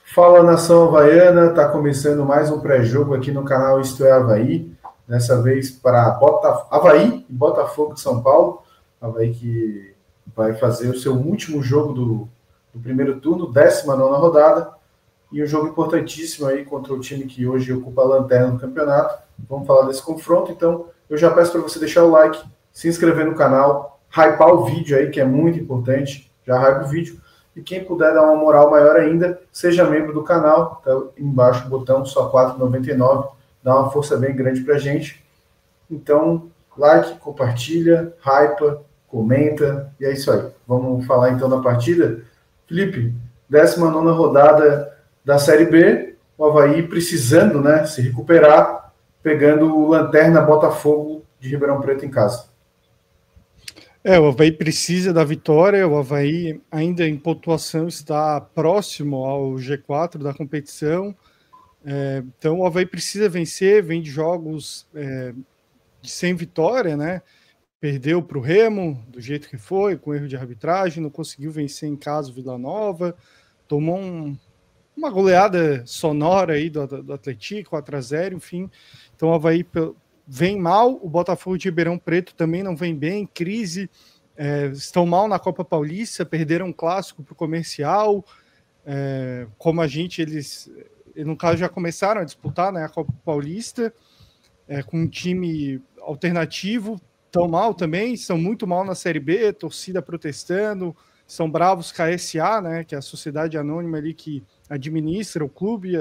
Fala, nação havaiana, está começando mais um pré-jogo aqui no canal Isto é Havaí, dessa vez para Havaí e Botafogo de São Paulo. Havaí que vai fazer o seu último jogo do primeiro turno, 19ª rodada, e um jogo importantíssimo aí contra o time que hoje ocupa a lanterna no campeonato. Vamos falar desse confronto, então eu já peço para você deixar o like, se inscrever no canal, hypar o vídeo aí, que é muito importante, já hype o vídeo. E quem puder dar uma moral maior ainda, seja membro do canal, tá embaixo o botão, só R$ 4,99, dá uma força bem grande pra gente. Então, like, compartilha, hypa, comenta, e é isso aí. Vamos falar então da partida. Felipe, 19ª rodada da Série B, o Havaí precisando, né, se recuperar, pegando o Lanterna Botafogo de Ribeirão Preto em casa. O Havaí precisa da vitória, o Havaí ainda em pontuação está próximo ao G4 da competição, então o Havaí precisa vencer, vem de jogos sem vitória, né? Perdeu para o Remo, do jeito que foi, com erro de arbitragem, não conseguiu vencer em casa o Vila Nova, tomou uma goleada sonora aí do Atlético, 4-0, enfim, então o Havaí vem mal, o Botafogo de Ribeirão Preto também não vem bem, crise, estão mal na Copa Paulista, perderam um clássico para o Comercial, como a gente, eles no caso já começaram a disputar, né, a Copa Paulista, com um time alternativo, estão mal também, estão muito mal na Série B, torcida protestando, são bravos com a SA, né, que é a sociedade anônima ali que administra o clube,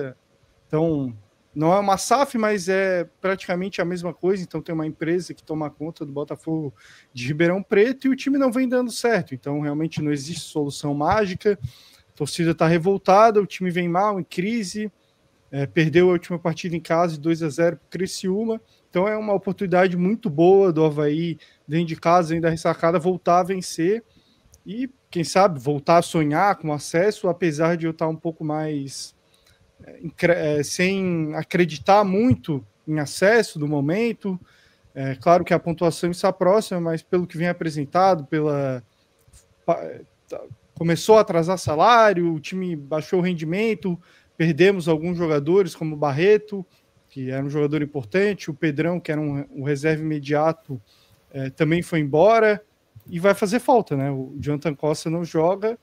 então não é uma SAF, mas é praticamente a mesma coisa, então tem uma empresa que toma conta do Botafogo de Ribeirão Preto e o time não vem dando certo, então realmente não existe solução mágica, a torcida está revoltada, o time vem mal, em crise, perdeu a última partida em casa de 2-0 para o Criciúma, então é uma oportunidade muito boa do Havaí, dentro de casa, ainda ressacada, voltar a vencer e, quem sabe, voltar a sonhar com acesso, apesar de eu estar um pouco mais sem acreditar muito em acesso do momento. Claro que a pontuação está próxima, mas pelo que vem apresentado, começou a atrasar salário, o time baixou o rendimento, perdemos alguns jogadores, como o Barreto, que era um jogador importante, o Pedrão, que era um reserva imediato, também foi embora, e vai fazer falta, né? O Jonathan Costa não joga,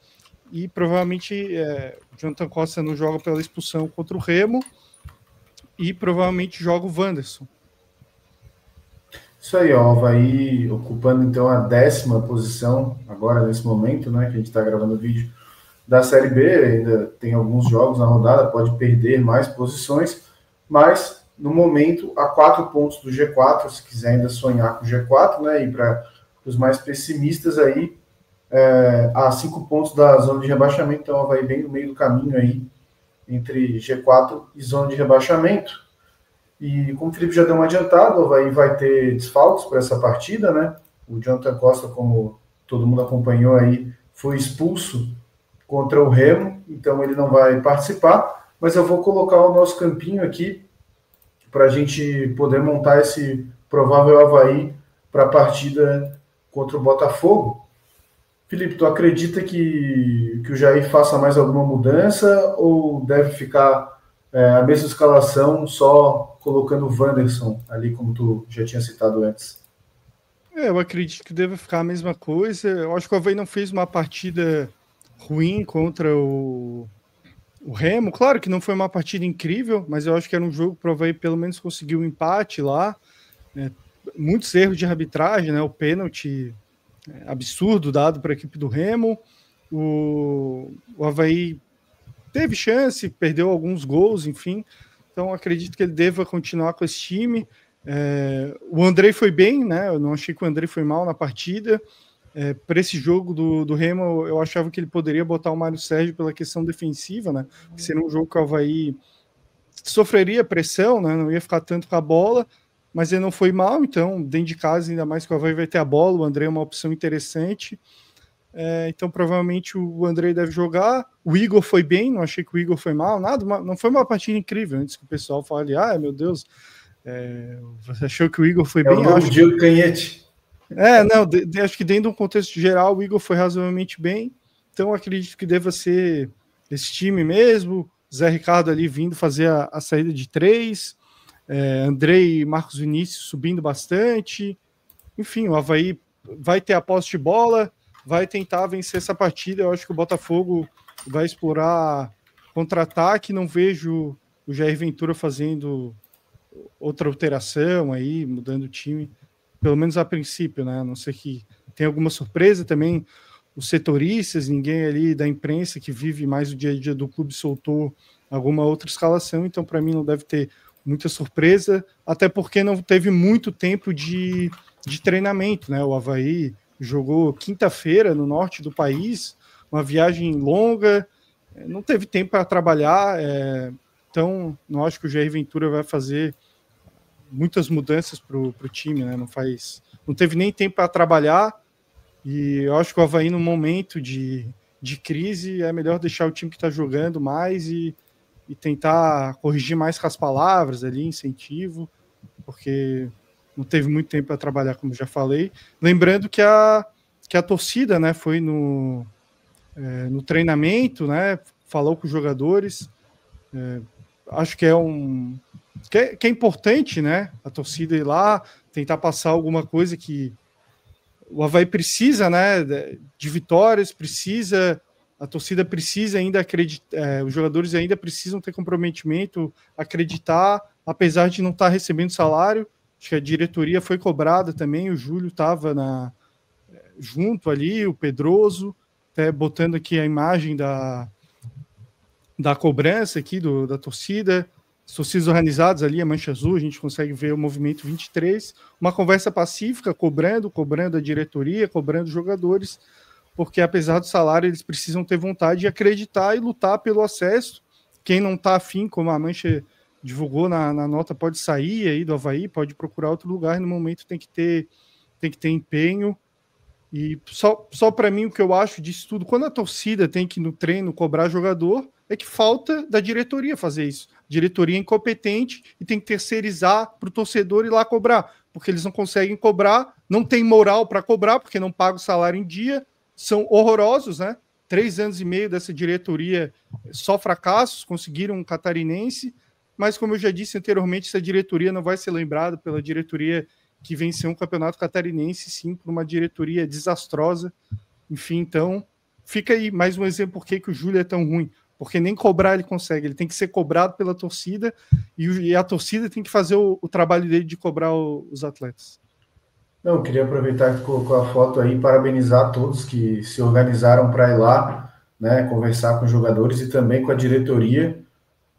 e provavelmente o Jonathan Costa não joga pela expulsão contra o Remo, e provavelmente joga o Wanderson. Isso aí, ó, o Havaí ocupando então a 10ª posição, agora nesse momento, né, que a gente está gravando o vídeo da Série B, ainda tem alguns jogos na rodada, pode perder mais posições, mas no momento a 4 pontos do G4, se quiser ainda sonhar com o G4, né, e para os mais pessimistas aí, a 5 pontos da zona de rebaixamento, então vai bem no meio do caminho aí, entre G4 e zona de rebaixamento. E como o Felipe já deu uma adiantada, o Havaí vai ter desfalques para essa partida, né? O Jonathan Costa, como todo mundo acompanhou aí, foi expulso contra o Remo, então ele não vai participar, mas eu vou colocar o nosso campinho aqui para a gente poder montar esse provável Havaí para a partida contra o Botafogo. Felipe, tu acredita que o Jair faça mais alguma mudança ou deve ficar a mesma escalação, só colocando o Wanderson ali, como tu já tinha citado antes? Eu acredito que deve ficar a mesma coisa. Eu acho que o Havaí não fez uma partida ruim contra o Remo. Claro que não foi uma partida incrível, mas eu acho que era um jogo para o Havaí pelo menos conseguir um empate lá. Muitos erros de arbitragem, né? O pênalti absurdo dado para a equipe do Remo. O Havaí teve chance, perdeu alguns gols, enfim. Então acredito que ele deva continuar com esse time. O Andrei foi bem, né? Eu não achei que o Andrei foi mal na partida. Para esse jogo do Remo, eu achava que ele poderia botar o Mário Sérgio pela questão defensiva, né? Que seria um jogo que o Havaí sofreria pressão, né? Não ia ficar tanto com a bola, mas ele não foi mal, então dentro de casa, ainda mais que o Havaí vai ter a bola, o Andrei é uma opção interessante. Então provavelmente o Andrei deve jogar. O Igor foi bem, não achei que o Igor foi mal, nada, não foi uma partida incrível, antes que o pessoal fale, meu Deus, você achou que o Igor foi bem? O novo Diego Canhete. Não, acho que dentro de um contexto geral o Igor foi razoavelmente bem, então acredito que deva ser esse time mesmo. Zé Ricardo ali vindo fazer a saída de 3, Andrei e Marcos Vinícius subindo bastante. Enfim, o Avaí vai ter a posse de bola, vai tentar vencer essa partida. Eu acho que o Botafogo vai explorar contra-ataque. Não vejo o Jair Ventura fazendo outra alteração aí, mudando o time, pelo menos a princípio, né? A não ser que tenha alguma surpresa também. Os setoristas, ninguém ali da imprensa que vive mais o dia a dia do clube soltou alguma outra escalação, então para mim não deve ter muita surpresa, até porque não teve muito tempo de treinamento, né? O Avaí jogou quinta-feira no norte do país, uma viagem longa, não teve tempo para trabalhar, então não acho que o Jair Ventura vai fazer muitas mudanças para o time, né? Não teve nem tempo para trabalhar, e eu acho que o Avaí, no momento de crise, é melhor deixar o time que está jogando mais e tentar corrigir mais com as palavras ali, incentivo, porque não teve muito tempo para trabalhar, como já falei. Lembrando que a torcida, né, foi no treinamento, né, falou com os jogadores. Acho que que é importante, né, a torcida ir lá, tentar passar alguma coisa que o Avaí precisa, né, de vitórias, a torcida precisa ainda acreditar, os jogadores ainda precisam ter comprometimento, acreditar, apesar de não estar recebendo salário. Acho que a diretoria foi cobrada também, o Júlio estava junto ali, o Pedroso, até botando aqui a imagem da cobrança aqui da torcida, as torcidas organizadas ali, a Mancha Azul, a gente consegue ver o movimento 23, uma conversa pacífica, cobrando a diretoria, cobrando os jogadores, porque apesar do salário, eles precisam ter vontade de acreditar e lutar pelo acesso. Quem não está afim, como a Mancha divulgou na nota, pode sair aí do Avaí, pode procurar outro lugar, no momento tem que ter empenho. E só para mim, o que eu acho disso tudo, quando a torcida tem que ir no treino cobrar jogador, é que falta da diretoria fazer isso. A diretoria é incompetente e tem que terceirizar para o torcedor ir lá cobrar, porque eles não conseguem cobrar, não tem moral para cobrar, porque não paga o salário em dia, são horrorosos, né? 3 anos e meio dessa diretoria, só fracassos, conseguiram um catarinense, mas como eu já disse anteriormente, essa diretoria não vai ser lembrada pela diretoria que venceu um campeonato catarinense, sim, por uma diretoria desastrosa. Enfim, então, fica aí mais um exemplo por que o Júlio é tão ruim, porque nem cobrar ele consegue, ele tem que ser cobrado pela torcida e a torcida tem que fazer o trabalho dele de cobrar os atletas. Não, eu queria aproveitar que colocou a foto aí, parabenizar todos que se organizaram para ir lá, né, conversar com os jogadores e também com a diretoria,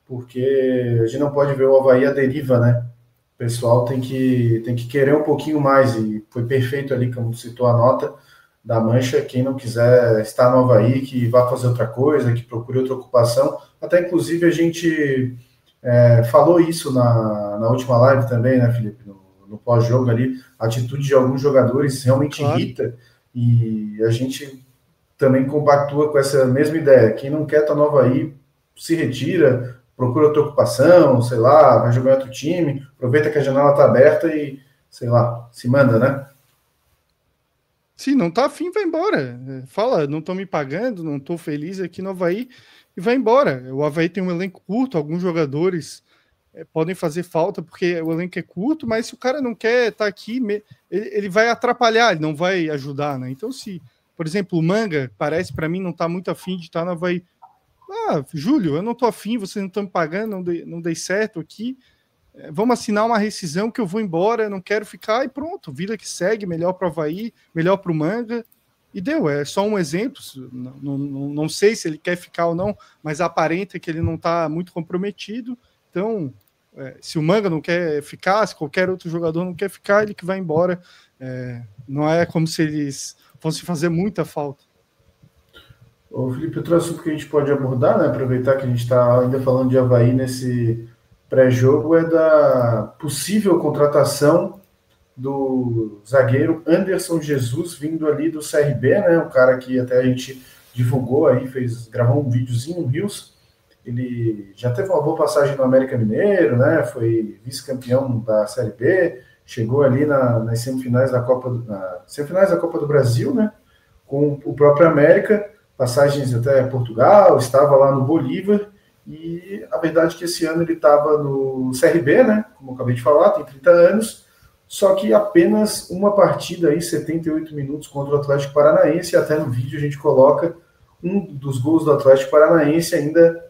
porque a gente não pode ver o Avaí à deriva, né? O pessoal tem que querer um pouquinho mais, e foi perfeito ali, como citou a nota da Mancha. Quem não quiser estar no Avaí, que vá fazer outra coisa, que procure outra ocupação. Até inclusive a gente falou isso na última live também, né, Felipe? No pós-jogo ali, a atitude de alguns jogadores realmente irrita, e a gente também compactua com essa mesma ideia. Quem não quer estar no Avaí, se retira, procura outra ocupação, sei lá, vai jogar em outro time, aproveita que a janela está aberta e, sei lá, se manda, né? Se não tá afim, vai embora. Fala, não tô me pagando, não tô feliz aqui no Avaí, e vai embora. O Avaí tem um elenco curto, alguns jogadores podem fazer falta porque o elenco é curto, mas se o cara não quer estar aqui, ele vai atrapalhar, ele não vai ajudar, né? Então, se, por exemplo, o Manga, parece para mim, não tá muito afim de estar no Avaí. Júlio, eu não tô afim, vocês não estão me pagando, não dei certo aqui, vamos assinar uma rescisão que eu vou embora, não quero ficar, e pronto, vida que segue, melhor para o Avaí, melhor para o Manga, e deu, é só um exemplo, não sei se ele quer ficar ou não, mas aparenta que ele não está muito comprometido, então, se o Manga não quer ficar, se qualquer outro jogador não quer ficar, ele que vai embora, não é como se eles fossem fazer muita falta. Ô, Felipe, outro assunto que a gente pode abordar, né, aproveitar que a gente está ainda falando de Avaí nesse pré-jogo, é da possível contratação do zagueiro Anderson Jesus, vindo ali do CRB, né, um cara que até a gente divulgou aí, gravou um videozinho no Rios. Ele já teve uma boa passagem no América Mineiro, né, foi vice-campeão da Série B, chegou ali nas semifinais da Copa do Brasil, né, com o próprio América, passagens até Portugal, estava lá no Bolívar, E a verdade é que esse ano ele estava no CRB, né? Como eu acabei de falar, tem 30 anos, só que apenas uma partida aí, 78 minutos contra o Atlético Paranaense, e até no vídeo a gente coloca um dos gols do Atlético Paranaense ainda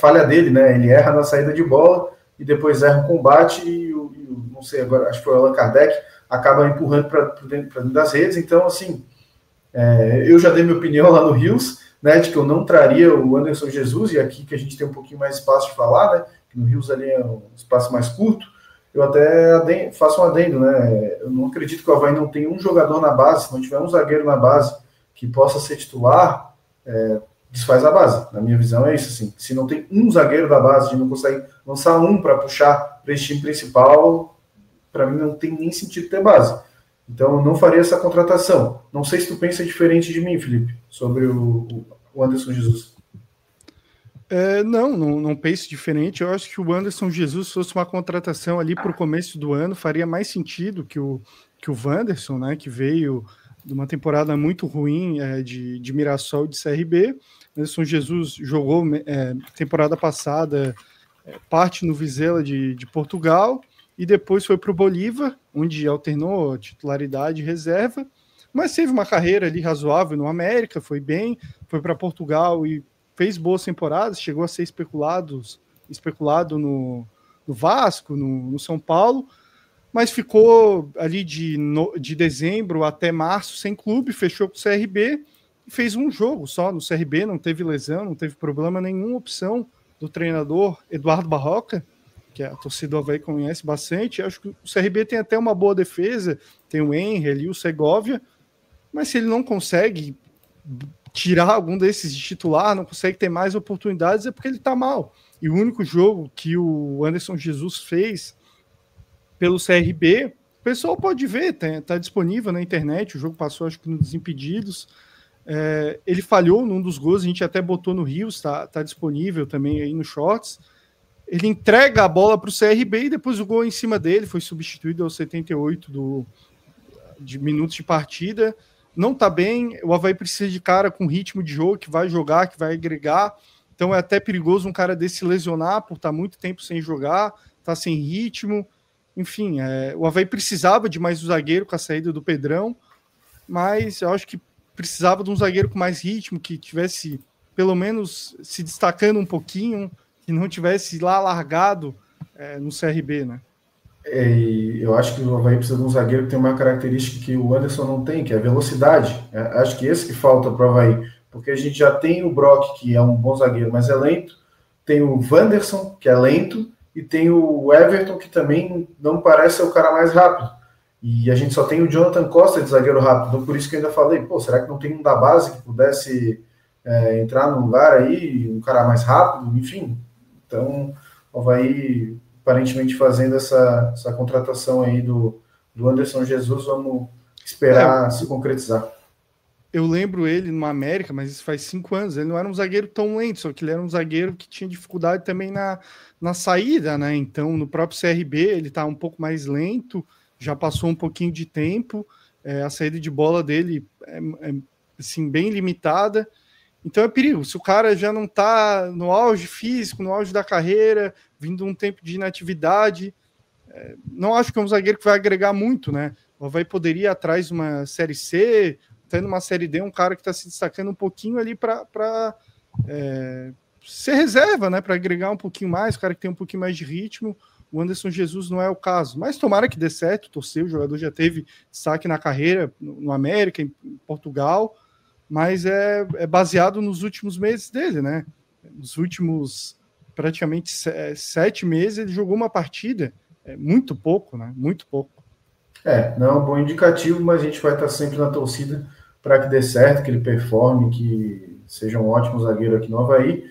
falha dele, né? Ele erra na saída de bola e depois erra o combate e não sei agora, acho que foi o Allan Kardec, acaba empurrando para dentro das redes. Então, assim, eu já dei minha opinião lá no Rios, né, de que eu não traria o Anderson Jesus, e aqui que a gente tem um pouquinho mais espaço de falar, né, que no Rios ali é um espaço mais curto, eu até faço um adendo, né, eu não acredito que o Avaí não tenha um jogador na base, se não tiver um zagueiro na base que possa ser titular, desfaz a base. Na minha visão é isso, assim, se não tem um zagueiro da base, a gente não consegue lançar um para puxar para esse time principal, para mim não tem nem sentido ter base. Então, eu não faria essa contratação. Não sei se tu pensa diferente de mim, Felipe, sobre o Anderson Jesus. Não penso diferente. Eu acho que o Anderson Jesus fosse uma contratação ali para o começo do ano, faria mais sentido que o Wanderson, né, que veio de uma temporada muito ruim de Mirassol e de CRB. Anderson Jesus jogou temporada passada parte no Vizela de Portugal, e depois foi para o Bolívar, onde alternou titularidade e reserva, mas teve uma carreira ali razoável no América, foi bem, foi para Portugal e fez boas temporadas, chegou a ser especulado no Vasco, no São Paulo, mas ficou ali de dezembro até março sem clube, fechou com o CRB, e fez um jogo só no CRB, não teve lesão, não teve problema nenhuma, opção do treinador Eduardo Barroca, que a torcida do Avaí conhece bastante. Acho que o CRB tem até uma boa defesa, tem o Henry ali, o Segovia, mas se ele não consegue tirar algum desses de titular, não consegue ter mais oportunidades, é porque ele tá mal. E o único jogo que o Anderson Jesus fez pelo CRB, o pessoal pode ver, tá disponível na internet, o jogo passou acho que no Desimpedidos, ele falhou num dos gols, a gente até botou no Rios, tá disponível também aí no Shorts. Ele entrega a bola para o CRB e depois o gol em cima dele, foi substituído aos 78 de minutos de partida. Não está bem, o Avaí precisa de cara com ritmo de jogo, que vai jogar, que vai agregar. Então é até perigoso um cara desse lesionar por estar muito tempo sem jogar, tá sem ritmo. Enfim, o Avaí precisava de mais um zagueiro com a saída do Pedrão, mas eu acho que precisava de um zagueiro com mais ritmo, que tivesse pelo menos se destacando um pouquinho, que não tivesse lá largado no CRB, né? Eu acho que o Avaí precisa de um zagueiro que tem uma característica que o Anderson não tem, que é a velocidade. Acho que esse que falta para o Avaí, porque a gente já tem o Brock, que é um bom zagueiro, mas é lento, tem o Wanderson, que é lento, e tem o Everton, que também não parece ser o cara mais rápido. E a gente só tem o Jonathan Costa de zagueiro rápido, então por isso que eu ainda falei, será que não tem um da base que pudesse entrar no lugar aí, um cara mais rápido, enfim. Então, o Avaí aparentemente fazendo essa contratação aí do Anderson Jesus, vamos esperar se concretizar. Eu lembro ele no América, mas isso faz 5 anos, ele não era um zagueiro tão lento, só que ele era um zagueiro que tinha dificuldade também na saída, né? Então, no próprio CRB, ele tá um pouco mais lento, já passou um pouquinho de tempo, a saída de bola dele assim, bem limitada. Então é perigo. Se o cara já não está no auge físico, no auge da carreira, vindo um tempo de inatividade, não acho que é um zagueiro que vai agregar muito, né? O Avaí poderia ir atrás de uma Série C, até numa Série D, um cara que está se destacando um pouquinho ali para ser reserva, né? Para agregar um pouquinho mais, o cara que tem um pouquinho mais de ritmo. O Anderson Jesus não é o caso. Mas tomara que dê certo, torcer. O jogador já teve destaque na carreira no América, em Portugal, mas é baseado nos últimos meses dele, né? Nos últimos praticamente 7 meses ele jogou uma partida, muito pouco, né? Muito pouco. Não é um bom indicativo, mas a gente vai estar sempre na torcida para que dê certo, que ele performe, que seja um ótimo zagueiro aqui no Avaí.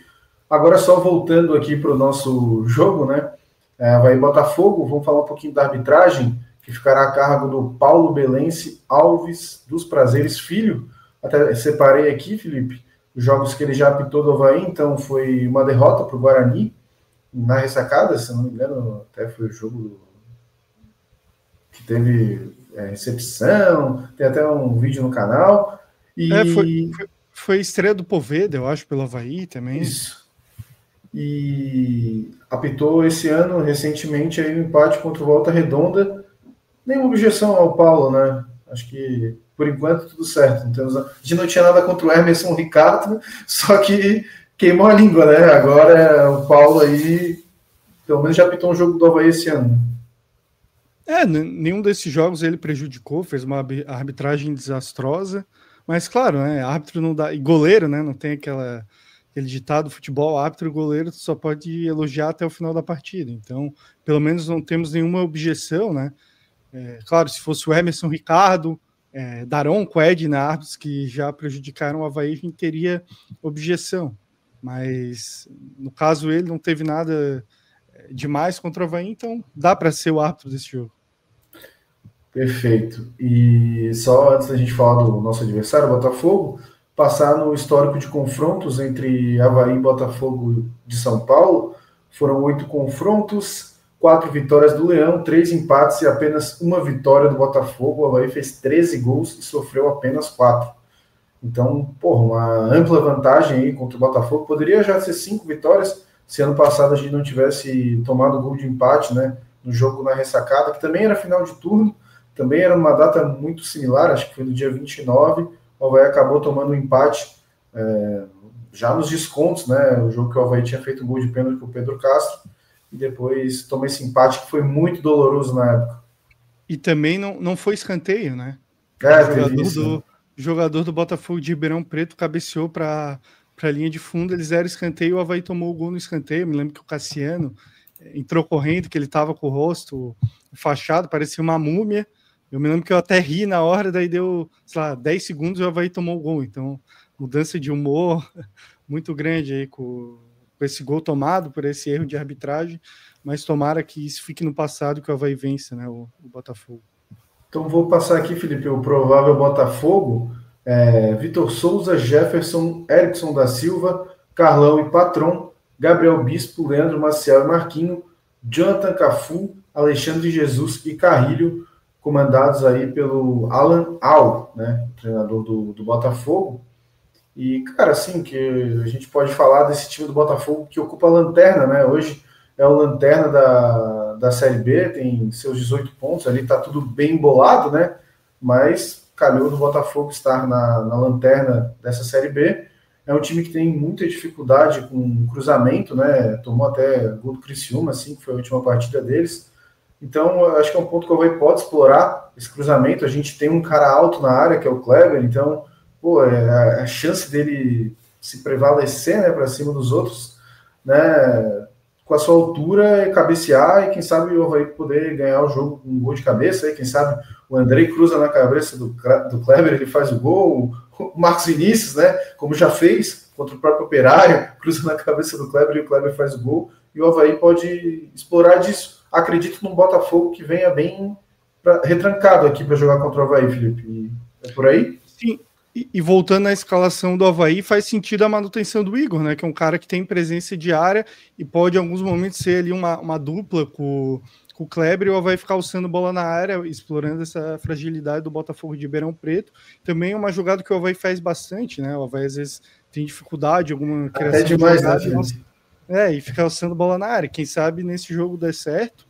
Agora só voltando aqui para o nosso jogo, né? Avaí Botafogo, vamos falar um pouquinho da arbitragem, que ficará a cargo do Paulo Belense Alves dos Prazeres Filho. Até separei aqui, Felipe, os jogos que ele já apitou do Avaí, então foi uma derrota para o Guarani, na ressacada, se não me engano, até foi o jogo que teve recepção, tem até um vídeo no canal. Foi a estreia do Poveda, eu acho, pelo Avaí também. Isso. e apitou esse ano, recentemente, aí, um empate contra o Volta Redonda. Nenhuma objeção ao Paulo, né? Acho que, por enquanto, tudo certo. A gente não tinha nada contra o Emerson Ricardo, só que queimou a língua, né? Agora o Paulo aí, pelo menos já apitou um jogo do Avaí esse ano. Nenhum desses jogos ele prejudicou, fez uma arbitragem desastrosa, mas claro, né, árbitro não dá, e goleiro, né, não tem aquele ditado futebol, árbitro e goleiro só pode elogiar até o final da partida, então pelo menos não temos nenhuma objeção, né, claro, se fosse o Emerson Ricardo, Daron, Qued, né, árbitros que já prejudicaram o Avaí, a gente teria objeção, mas no caso ele não teve nada demais contra o Avaí, então dá para ser o árbitro desse jogo. Perfeito. E só antes da gente falar do nosso adversário, o Botafogo, passar no histórico de confrontos entre Avaí e Botafogo de São Paulo. Foram 8 confrontos, 4 vitórias do Leão, 3 empates e apenas uma vitória do Botafogo. O Avaí fez 13 gols e sofreu apenas 4. Então, uma ampla vantagem aí contra o Botafogo. Poderia já ser 5 vitórias se ano passado a gente não tivesse tomado gol de empate, né, no jogo na Ressacada, que também era final de turno. Também era uma data muito similar, acho que foi no dia 29, o Avaí acabou tomando um empate já nos descontos, né? O jogo que o Avaí tinha feito um gol de pênalti para o Pedro Castro, e depois tomou esse empate que foi muito doloroso na época. E também não foi escanteio, né? O jogador do Botafogo de Ribeirão Preto cabeceou para a linha de fundo, eles eram escanteio, o Avaí tomou o gol no escanteio. Me lembro que o Cassiano entrou correndo, que ele estava com o rosto fachado, parecia uma múmia. Eu me lembro que eu até ri na hora, daí deu, 10 segundos e o Avaí tomou o gol. Então, mudança de humor muito grande aí com esse gol tomado, por esse erro de arbitragem, mas tomara que isso fique no passado, que o Avaí vença, né, o Botafogo. Então vou passar aqui, Felipe, o provável Botafogo: Vitor Souza, Jefferson, Erickson da Silva, Carlão e Patron, Gabriel Bispo, Leandro Maciel e Marquinho, Jonathan Cafu, Alexandre Jesus e Carrilho, comandados aí pelo Alan Al, né, treinador do Botafogo. E, cara, assim, que a gente pode falar desse time do Botafogo que ocupa a lanterna, né? Hoje é o lanterna da Série B, tem seus 18 pontos, ali tá tudo bem embolado, né? Mas calhou do Botafogo estar na lanterna dessa Série B. É um time que tem muita dificuldade com cruzamento, né? Tomou até gol do Criciúma, assim, que foi a última partida deles. Então, acho que é um ponto que o Avaí pode explorar, esse cruzamento. A gente tem um cara alto na área, que é o Kleber, então, a chance dele se prevalecer, né, para cima dos outros, né, com a sua altura, cabecear, e quem sabe o Avaí poder ganhar o jogo com um gol de cabeça. Aí, quem sabe o Andrei cruza na cabeça do Kleber, ele faz o gol. O Marcos Vinícius, né, como já fez contra o próprio Operário, cruza na cabeça do Kleber e o Kleber faz o gol. E o Avaí pode explorar disso. Acredito num Botafogo que venha bem retrancado aqui para jogar contra o Avaí, Felipe. É por aí? Sim. E voltando à escalação do Avaí, faz sentido a manutenção do Igor, né? Que é um cara que tem presença de área e pode, em alguns momentos, ser ali uma dupla com o Kleber, e o Avaí ficar alçando bola na área, explorando essa fragilidade do Botafogo de Ribeirão Preto. Também é uma jogada que o Avaí faz bastante, né? O Avaí, às vezes, tem dificuldade, alguma criação até demais, de jogada, né? E fica alçando bola na área. Quem sabe nesse jogo der certo.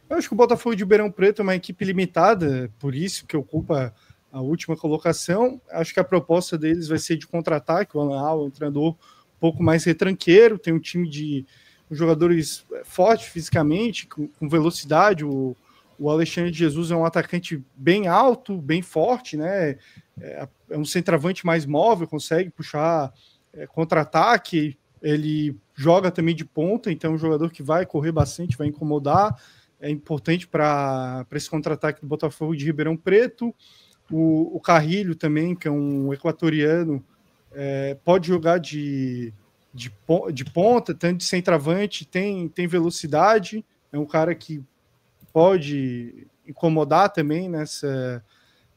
Eu acho que o Botafogo de Ribeirão Preto é uma equipe limitada, por isso que ocupa a última colocação. Acho que a proposta deles vai ser de contra-ataque. O Alan Al é um treinador um pouco mais retranqueiro, tem um time de jogadores fortes fisicamente, com velocidade. O Alexandre Jesus é um atacante bem alto, bem forte, né? É um centroavante mais móvel, consegue puxar contra-ataque. Ele joga também de ponta, então é um jogador que vai correr bastante, vai incomodar. É importante para esse contra-ataque do Botafogo de Ribeirão Preto. O Carrilho também, que é um equatoriano, pode jogar de ponta, tanto de centroavante, tem velocidade, é um cara que pode incomodar também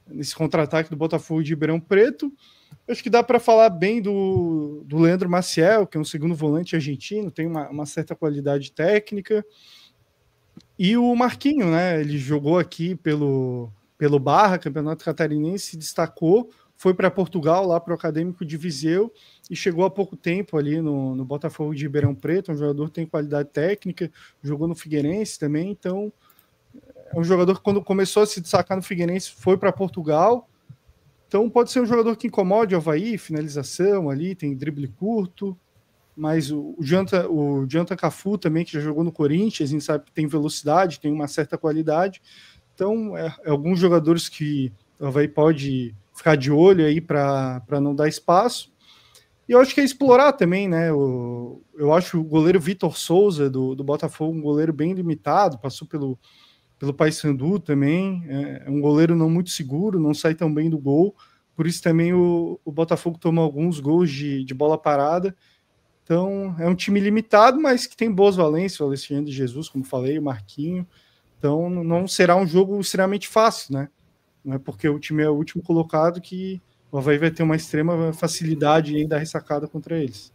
nesse contra-ataque do Botafogo de Ribeirão Preto. Acho que dá para falar bem do Leandro Maciel, que é um segundo volante argentino, tem uma certa qualidade técnica. E o Marquinho, né? Ele jogou aqui pelo Barra, Campeonato Catarinense, se destacou, foi para Portugal, lá para o Acadêmico de Viseu, e chegou há pouco tempo ali no Botafogo de Ribeirão Preto. É um jogador que tem qualidade técnica, jogou no Figueirense também, então é um jogador que quando começou a se destacar no Figueirense foi para Portugal. Então pode ser um jogador que incomode o Avaí, finalização ali, tem drible curto, mas o Jonathan Cafu também, que já jogou no Corinthians, a gente sabe que tem velocidade, tem uma certa qualidade. Então, alguns jogadores que o Avaí pode ficar de olho aí para não dar espaço. E eu acho que é explorar também, né? Eu acho o goleiro Vitor Souza, do Botafogo, um goleiro bem limitado, passou pelo Paysandu também, é um goleiro não muito seguro, não sai tão bem do gol, por isso também o Botafogo toma alguns gols de bola parada. Então, é um time limitado, mas que tem boas valências, o Alexandre de Jesus, como falei, o Marquinho. Então, não será um jogo extremamente fácil, né? Não é porque o time é o último colocado que o Avaí vai ter uma extrema facilidade em dar ressacada contra eles.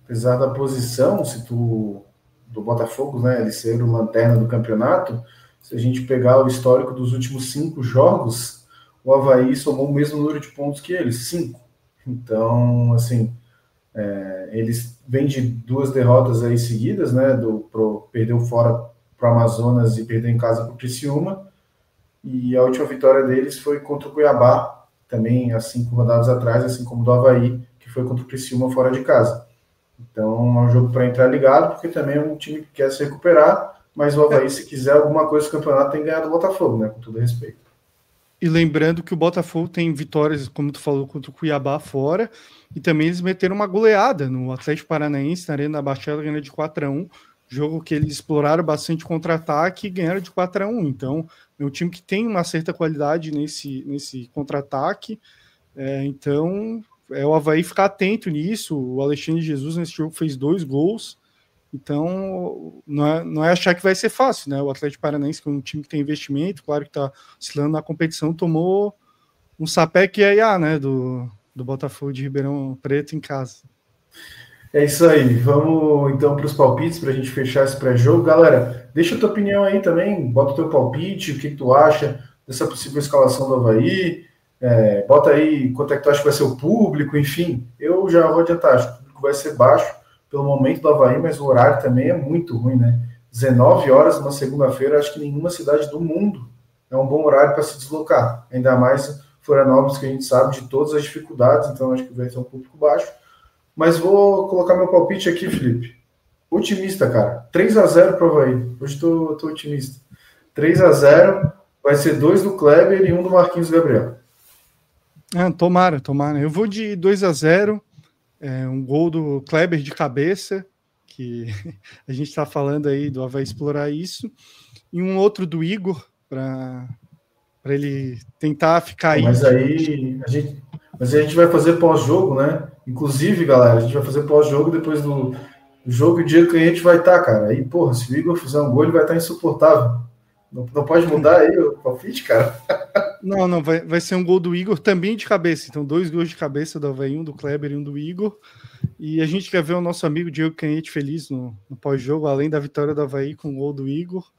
Apesar da posição, do Botafogo, né, ele ser o lanterna do campeonato, se a gente pegar o histórico dos últimos 5 jogos, o Avaí somou o mesmo número de pontos que eles, 5. Então, assim, eles vêm de 2 derrotas aí seguidas, né? Perdeu fora para o Amazonas e perdeu em casa para o Criciúma. E a última vitória deles foi contra o Cuiabá, também há 5 rodadas atrás, assim como do Avaí, que foi contra o Criciúma fora de casa. Então é um jogo para entrar ligado, porque também é um time que quer se recuperar, mas o Avaí, se quiser alguma coisa no campeonato, tem que ganhar do Botafogo, né? Com todo respeito. E lembrando que o Botafogo tem vitórias, como tu falou, contra o Cuiabá fora, e também eles meteram uma goleada no Atlético Paranaense, na Arena da Baixada, ganhando de 4-1, jogo que eles exploraram bastante contra-ataque e ganharam de 4-1. Então, é um time que tem uma certa qualidade nesse contra-ataque. Então, é o Avaí ficar atento nisso. O Alexandre de Jesus nesse jogo fez 2 gols. Então, não é achar que vai ser fácil, né? O Atlético Paranaense, que é um time que tem investimento, claro que está oscilando na competição, tomou um sapeque aí, né? Do Botafogo de Ribeirão Preto em casa. É isso aí. Vamos então para os palpites para a gente fechar esse pré-jogo. Galera, deixa a tua opinião aí também. Bota o teu palpite, o que tu acha dessa possível escalação do Avaí. Bota aí quanto é que tu acha que vai ser o público, enfim. Eu já vou adiantar, acho que o público vai ser baixo pelo momento do Avaí, mas o horário também é muito ruim, né? 19 horas numa segunda-feira, acho que nenhuma cidade do mundo é um bom horário para se deslocar. Ainda mais Florianópolis, que a gente sabe de todas as dificuldades, então acho que vai ser um público baixo. Mas vou colocar meu palpite aqui, Felipe. Otimista, cara. 3-0 para o Avaí. Hoje tô otimista. 3-0, vai ser 2 do Kleber e 1 do Marquinhos Gabriel. Tomara. Eu vou de 2-0, um gol do Kleber de cabeça, que a gente está falando aí do Avaí explorar isso, e um outro do Igor, para ele tentar ficar aí. Mas aí a gente vai fazer pós-jogo, né? Inclusive, galera, a gente vai fazer pós-jogo depois do jogo, o dia que a gente vai estar, cara. Aí, porra, se o Igor fizer um gol, ele vai estar insuportável. Não pode mudar aí o palpite, cara? Não, vai ser um gol do Igor também de cabeça. Então, 2 gols de cabeça do Avaí, um do Kleber e um do Igor. E a gente quer ver o nosso amigo Diego Canhete feliz no pós-jogo, além da vitória do Avaí com o gol do Igor.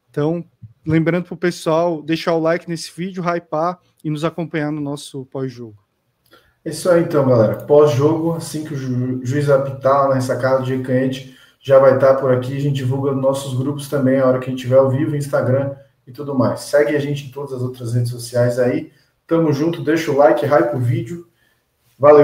Então, lembrando para o pessoal deixar o like nesse vídeo, hypar e nos acompanhar no nosso pós-jogo. É isso aí, então, galera. Pós-jogo, assim que o juiz apitar na ressacada do Diego Canhete, já vai estar por aqui. A gente divulga nos nossos grupos também, a hora que a gente estiver ao vivo, Instagram e tudo mais. Segue a gente em todas as outras redes sociais aí. Tamo junto, deixa o like, hype o vídeo. Valeu!